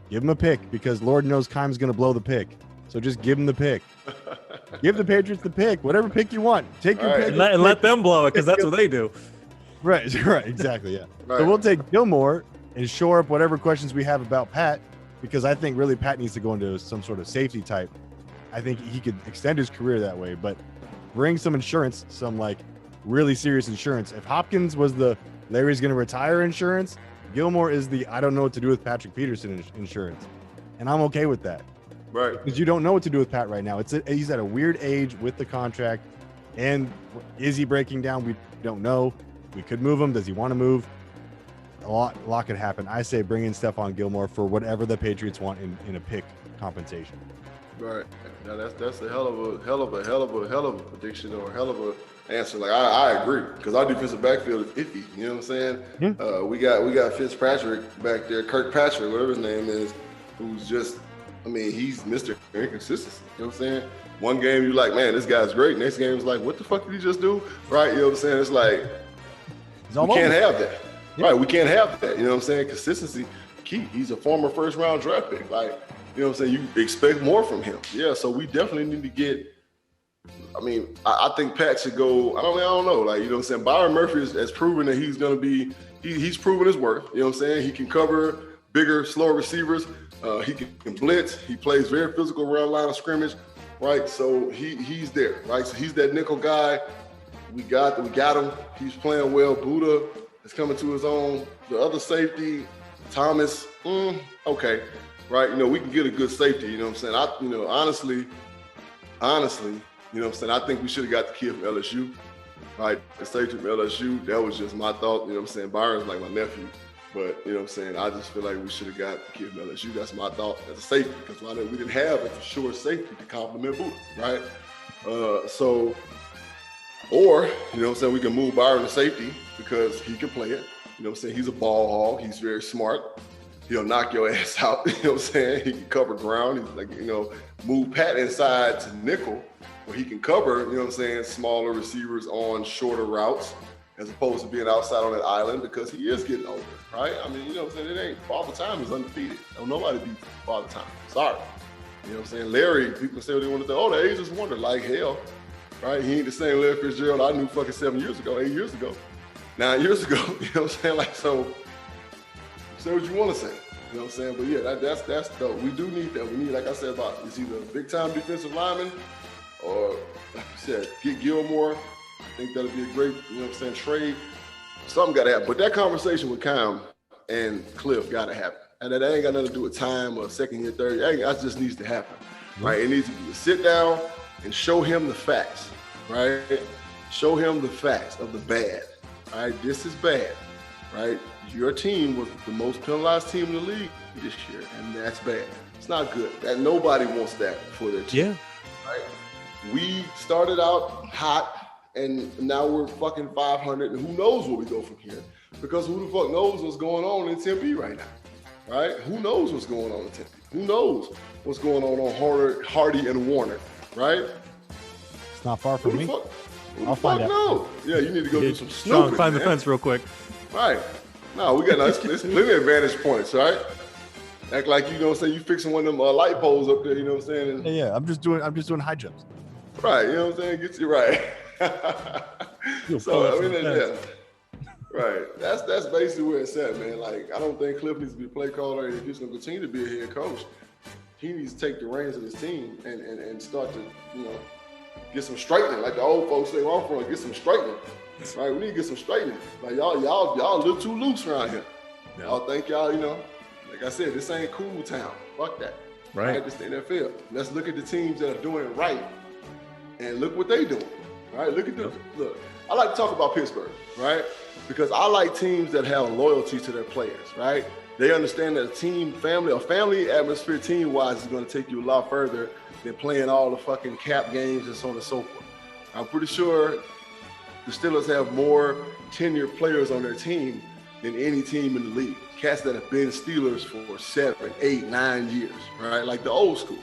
Give him a pick, because Lord knows Keim's going to blow the pick. So just give him the pick. Give the Patriots the pick, whatever pick you want. Take your pick. And let them blow it, because that's what they do. Right, exactly, yeah. Right. So we'll take Gilmore and shore up whatever questions we have about Pat, because I think really Pat needs to go into some sort of safety type. I think he could extend his career that way, but bring some insurance, some like really serious insurance. If Hopkins was the Larry's going to retire insurance, Gilmore is the I don't know what to do with Patrick Peterson insurance. And I'm okay with that. Right. Because you don't know what to do with Pat right now. He's at a weird age with the contract. And is he breaking down? We don't know. We could move him. Does he want to move? A lot could happen. I say bring in Stephon Gilmore for whatever the Patriots want in a pick compensation. Right. Now that's a hell of a prediction, or a hell of a answer. Like I agree, because our defensive backfield is iffy. You know what I'm saying? Yeah. We got Fitzpatrick back there, Kirkpatrick, whatever his name is, who's just, I mean, he's Mr. Inconsistency. You know what I'm saying? One game you're like, man, this guy's great. Next game is like, what the fuck did he just do? Right? You know what I'm saying? It's like, we can't have that. Yeah. Right? We can't have that. You know what I'm saying? Consistency key. He's a former first round draft pick. Like, you know what I'm saying? You expect more from him. Yeah, so we definitely need to get, I mean, I think Pat should go, I don't know. Like, you know what I'm saying? Byron Murphy has proven that he's going to be, he's proven his worth. You know what I'm saying? He can cover bigger, slower receivers. He can blitz. He plays very physical around line of scrimmage, right? So he's there, right? So he's that nickel guy. We got him. He's playing well. Buddha is coming to his own. The other safety, Thomas, okay. Right, you know, we can get a good safety, you know what I'm saying? Honestly, you know what I'm saying? I think we should have got the kid from LSU, right? The safety from LSU, that was just my thought, you know what I'm saying? Byron's like my nephew, but, you know what I'm saying? I just feel like we should have got the kid from LSU. That's my thought as a safety, because we didn't have a sure safety to complement Booth, right? Or, you know what I'm saying, we can move Byron to safety because he can play it. You know what I'm saying? He's a ball hog. He's very smart. He'll knock your ass out. You know what I'm saying? He can cover ground. He's like, move Pat inside to nickel where he can cover, you know what I'm saying, smaller receivers on shorter routes as opposed to being outside on that island because he is getting older, right? I mean, you know what I'm saying? It ain't Father Time is undefeated. Don't nobody beat Father Time. Sorry. You know what I'm saying? Larry, people say they want to think, oh, the age is wonder. Like hell, right? He ain't the same Larry Fitzgerald I knew fucking 7 years ago, 8 years ago, 9 years ago. You know what I'm saying? Like, so say what you want to say. You know what I'm saying? But yeah, that's dope. We do need that. We need, like I said, about it's either a big time defensive lineman or, like you said, get Gilmore. I think that'll be a great, you know what I'm saying, trade. Something got to happen. But that conversation with Cam and Cliff got to happen. And that ain't got nothing to do with time or second year, third year. That just needs to happen, right? It needs to be a sit down and show him the facts, right? Show him the facts of the bad, right? This is bad, right? Your team was the most penalized team in the league this year, and that's bad. It's not good. That nobody wants that for their team. Yeah. Right? We started out hot, and now we're fucking 500, and who knows where we go from here? Because who the fuck knows what's going on in Tempe right now, right? Who knows what's going on in Tempe? Who knows what's going on Hardy and Warner, right? It's not far from me. I'll find out. No. Yeah, you need to go do some snooping. Sean, climb the fence real quick. Right. No, we got there's plenty of advantage points, right? Act like you know what I'm saying, you fixing one of them light poles up there, you know what I'm saying? And, yeah, I'm just doing high jumps. Right, you know what I'm saying? Get you right. So I mean, yeah. Right. That's basically where it's at, man. Like, I don't think Cliff needs to be a play caller. If he's gonna continue to be a head coach, he needs to take the reins of his team and start to, get some straightening. Like the old folks say, where I'm from, get some straightening. Right, we need to get some straightening. Like y'all a little too loose around here. Yeah. Y'all think y'all, like I said, this ain't cool town. Fuck that. Right. This ain't that field. Let's look at the teams that are doing it right, and look what they doing. Right. Look at them. Look, I like to talk about Pittsburgh, right? Because I like teams that have loyalty to their players, right? They understand that a family atmosphere, team-wise, is going to take you a lot further than playing all the fucking cap games and so on and so forth. I'm pretty sure the Steelers have more tenured players on their team than any team in the league. Cats that have been Steelers for 7, 8, 9 years, right? Like the old school.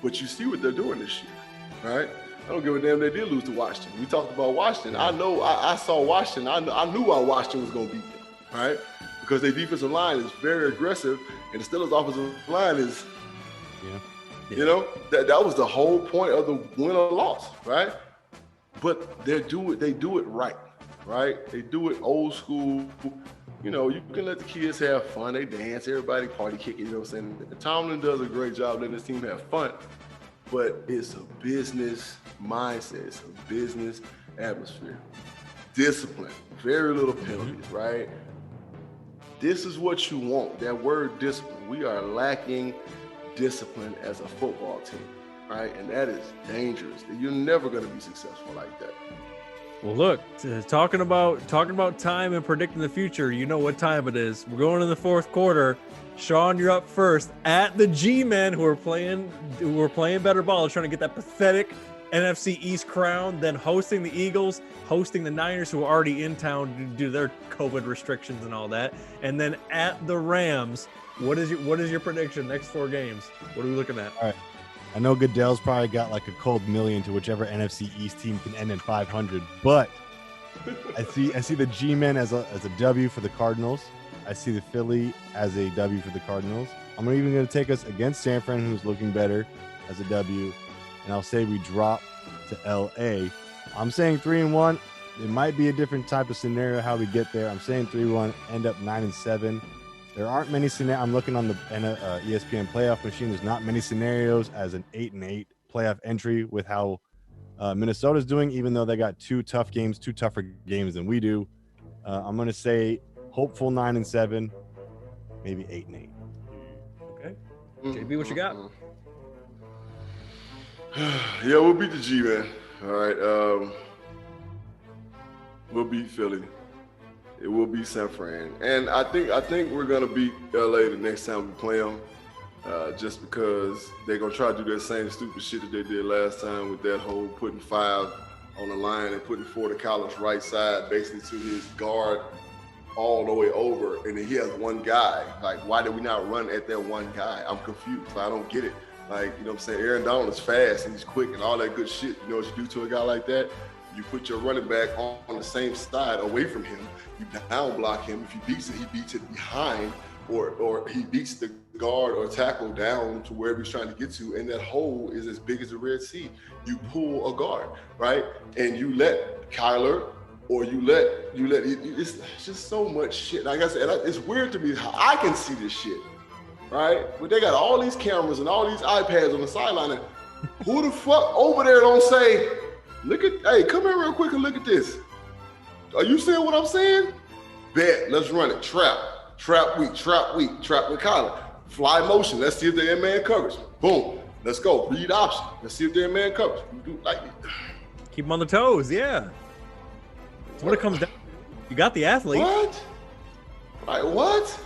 But you see what they're doing this year, right? I don't give a damn they did lose to Washington. We talked about Washington. I know I saw Washington. I knew how Washington was going to beat them, right? Because their defensive line is very aggressive, and the Steelers' offensive line is, that was the whole point of the win or loss, right? But they do it right, right? They do it old school. You can let the kids have fun. They dance, everybody party kicking, you know what I'm saying? Tomlin does a great job letting his team have fun, but it's a business mindset. It's a business atmosphere. Discipline, very little penalties, right? This is what you want, that word discipline. We are lacking discipline as a football team. Right, and that is dangerous. You're never going to be successful like that. Well, look, talking about time and predicting the future. You know what time it is. We're going in the fourth quarter. Sean, you're up first at the G-men who are playing better ball, trying to get that pathetic NFC East crown. Then hosting the Eagles, hosting the Niners, who are already in town due to their COVID restrictions and all that. And then at the Rams, what is your prediction? Next 4 games. What are we looking at? All right. I know Goodell's probably got like a cold million to whichever NFC East team can end at 500, but I see the G-men as a W for the Cardinals. I see the Philly as a W for the Cardinals. I'm even going to take us against San Fran, who's looking better, as a W, and I'll say we drop to LA. I'm saying 3-1. It might be a different type of scenario how we get there. I'm saying 3-1, end up 9-7. There aren't many scenarios. I'm looking on the ESPN playoff machine. There's not many scenarios as an 8-8 playoff entry with how Minnesota's doing, even though they got 2 tougher games than we do. I'm going to say hopeful 9-7, maybe 8-8. Okay. JB, what you got? Yeah, we'll beat the G, man. All right. We'll beat Philly. It will be San Fran, and I think we're gonna beat LA the next time we play them, just because they're gonna try to do that same stupid shit that they did last time with that whole putting 5 on the line and putting 4 to Collins' right side, basically to his guard, all the way over, and then he has one guy. Like, why did we not run at that one guy? I'm confused. I don't get it. Like, you know what I'm saying? Aaron Donald is fast and he's quick and all that good shit. You know what you do to a guy like that? You put your running back on the same side away from him. You down block him. If he beats it behind, or he beats the guard or tackle down to wherever he's trying to get to, and that hole is as big as the Red Sea. You pull a guard, right? And you let Kyler, or you let it's just so much shit. Like I said, it's weird to me how I can see this shit, right? But they got all these cameras and all these iPads on the sideline, and who the fuck over there don't say, hey, come here real quick and look at this. Are you seeing what I'm saying? Bet, let's run it. Trap weak with Kyler. Fly motion, let's see if they're in man coverage. Boom, let's go. Read option, let's see if they're in man coverage. Keep them on their toes, yeah. That's what it comes down to. You got the athlete. What? Like, what?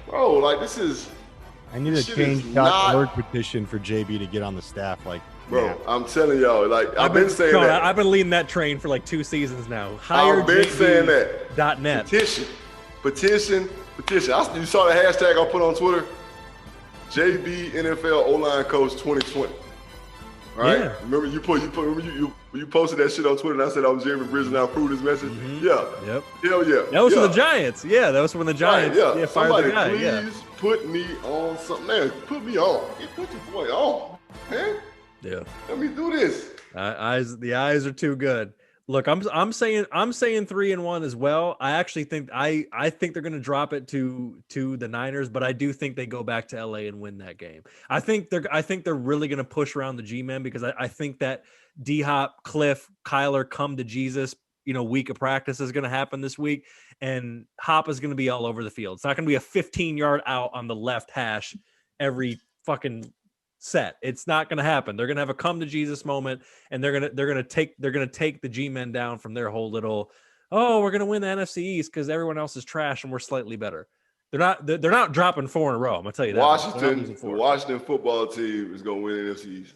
Bro, like, this is... I need a change.org petition for JB to get on the staff. Like, bro, yeah. I'm telling y'all, like, I've been saying that. I've been leading that train for like 2 seasons now. I've been saying that. .net. Petition. You saw the hashtag I put on Twitter? JB NFL O-line coach 2020. Right? Yeah. Remember you posted that shit on Twitter, and I said I was Jeremy Bridges and I approved this message. Mm-hmm. Yeah. Yep. Hell yeah. That was for the Giants. Yeah, that was when the Giants. Right, yeah. Fired Somebody the guy. please put me on something. Man, put me on. Put your boy on. Man. Yeah. Let me do this. The eyes are too good. Look, I'm saying 3-1 as well. I actually think I think they're going to drop it to the Niners, but I do think they go back to LA and win that game. I think they're really going to push around the G-men, because I think that D-Hop, Cliff, Kyler come to Jesus, week of practice is going to happen this week, and Hop is going to be all over the field. It's not going to be a 15-yard out on the left hash every fucking set. It's not going to happen. They're going to have a come to Jesus moment, and they're going to take the G-men down from their whole little, we're going to win the NFC East because everyone else is trash and we're slightly better. They're not dropping 4 in a row. I'm going to tell you that. The Washington football team is going to win the NFC East.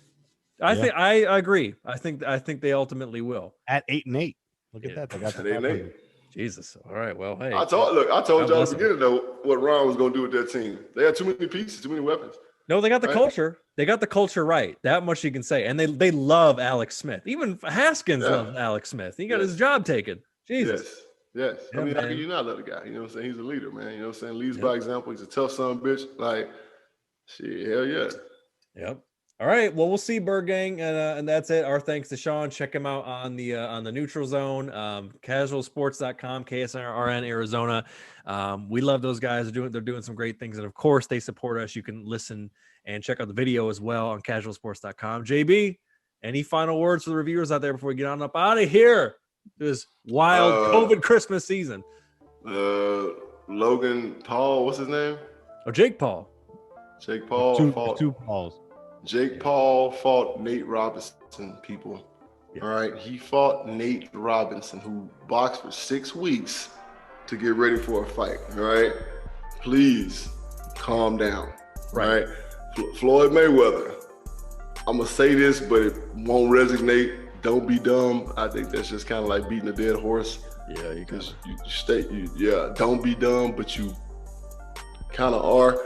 I agree. I think they ultimately will. At 8-8. Look at that. They got 8-8. Jesus. All right. Well, hey. I told y'all at the beginning though what Ron was going to do with that team. They had too many pieces, too many weapons. No, they got the culture. They got the culture right. That much you can say. And they love Alex Smith. Even Haskins loves Alex Smith. He got his job taken. Jesus. Yes. Yeah, I mean, man. how can you not love the guy? You know what I'm saying? He's a leader, man. You know what I'm saying? Leads by example. He's a tough son of a bitch. Like, shit, hell yeah. Yep. All right. Well, we'll see Birdgang, and that's it. Our thanks to Sean. Check him out on the Neutral Zone, casualsports.com, KSRN Arizona. We love those guys. They're doing some great things, and of course, they support us. You can listen and check out the video as well on casualsports.com. JB, any final words for the reviewers out there before we get on up out of here? This wild COVID Christmas season. Logan Paul, what's his name? Oh, Jake Paul. Jake Paul. Two Pauls. Jake Paul fought Nate Robinson, people. Yeah. All right. He fought Nate Robinson, who boxed for 6 weeks to get ready for a fight. All right. Please calm down. Right. Floyd Mayweather. I'm going to say this, but it won't resonate. Don't be dumb. I think that's just kind of like beating a dead horse. Yeah, because don't be dumb, but you kind of are.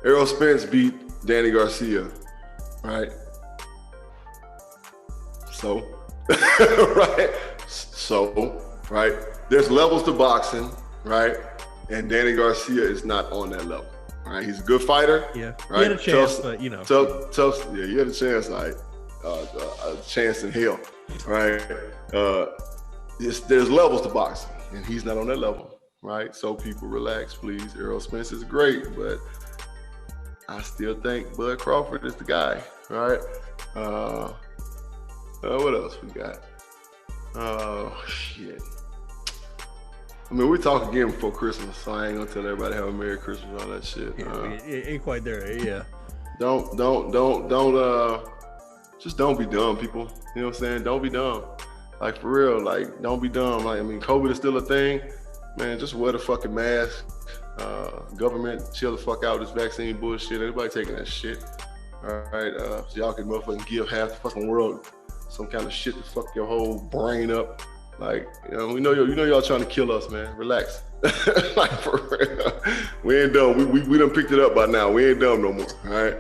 Errol Spence beat Danny Garcia, right? So, right? There's levels to boxing, right? And Danny Garcia is not on that level, right? He's a good fighter. Yeah, right? He had a chance, but tough. Yeah, he had a chance, like a chance in hell, right? There's levels to boxing, and he's not on that level, right? So people relax, please. Errol Spence is great, but I still think Bud Crawford is the guy, right? What else we got? Oh, shit. I mean, we talk again before Christmas, so I ain't gonna tell everybody have a Merry Christmas and all that shit. It ain't quite there, yeah. Just don't be dumb, people. You know what I'm saying? Don't be dumb. Like, for real, like, don't be dumb. Like, I mean, COVID is still a thing. Man, just wear the fucking mask. Government, chill the fuck out with this vaccine bullshit. Everybody taking that shit. All right, so y'all can motherfucking give half the fucking world some kind of shit to fuck your whole brain up. Like, we know y'all trying to kill us, man. Relax. Like, for real. We ain't dumb. We done picked it up by now. We ain't dumb no more. All right.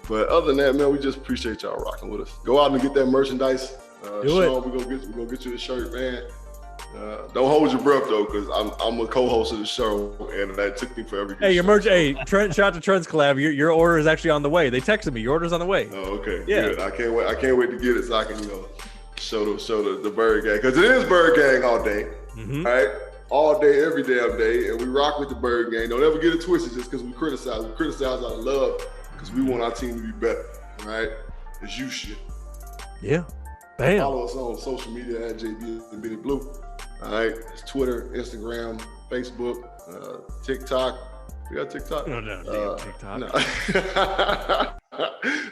But other than that, man, we just appreciate y'all rocking with us. Go out and get that merchandise. Sean, we're gonna get you a shirt, man. Don't hold your breath though, because I'm a co-host of the show, and that took me forever. Hey, your merch. Hey, Trent, shout out to Trent's collab. Your order is actually on the way. They texted me. Your order's on the way. Oh, okay. Yeah. Good. I can't wait to get it so I can show the Birdgang, because it is Birdgang all day. Mm-hmm. All right. All day, every damn day, and we rock with the Birdgang. Don't ever get it twisted just because we criticize. We criticize out of love because we want our team to be better. All right. It's you shit. Yeah. Bam. Follow us on social media at JB and Benny Blue. All right, it's Twitter, Instagram, Facebook, TikTok. We got TikTok? No, TikTok. No.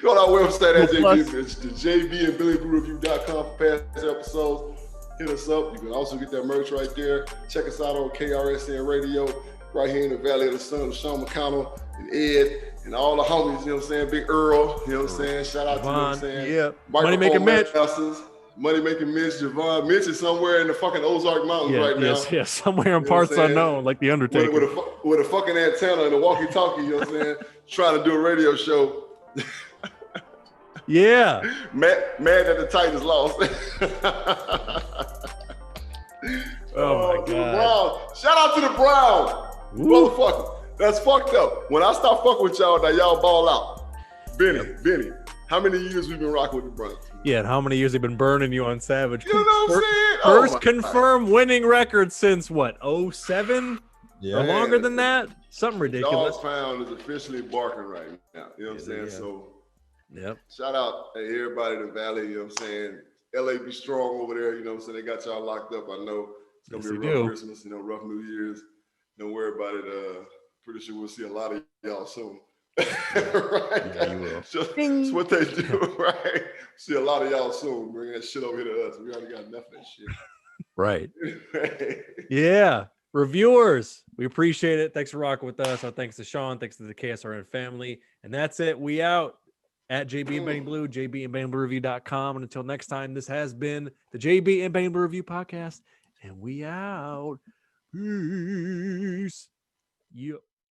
Go on our website at JB and BillyBlueReview.com for past episodes. Hit us up. You can also get that merch right there. Check us out on KRSN Radio, right here in the Valley of the Sun with Sean McConnell and Ed and all the homies, you know what I'm saying? Big Earl, you know what I'm saying? Shout out to you know what I'm saying? Yeah. Money making Mitch. Money making Mitch, Javon. Mitch is somewhere in the fucking Ozark Mountains right now. Yes, somewhere in parts unknown, like the Undertaker. With a fucking antenna and a walkie-talkie, you know what I'm saying? Trying to do a radio show. Yeah. Mad that the Titans lost. Oh my God. Shout out to the Browns. Motherfucker. That's fucked up. When I stop fucking with y'all, now y'all ball out. Benny. How many years we been rocking with the Browns? Yeah, and how many years they've been burning you on Savage? You know what I'm saying? First confirmed winning record since what, 07? Yeah. Or longer than that? Something ridiculous. Dog Pound is officially barking right now. You know what I'm saying? Yeah. So, yep. Shout out to everybody in the Valley, you know what I'm saying? LA be strong over there, you know what I'm saying? They got y'all locked up. I know it's going to be a rough Christmas, rough New Year's. Don't worry about it. Pretty sure we'll see a lot of y'all soon. Right? Yeah, you will. That's what they do, right? See a lot of y'all soon. Bring that shit over here to us. We already got enough of that shit. Right. Yeah. Reviewers, we appreciate it. Thanks for rocking with us. Our thanks to Sean. Thanks to the KSRN family. And that's it. We out at JB and Benny Blue, JB and Benny Blue Review.com. And until next time, this has been the JB and Benny Blue Review podcast. And we out. Peace. Yep.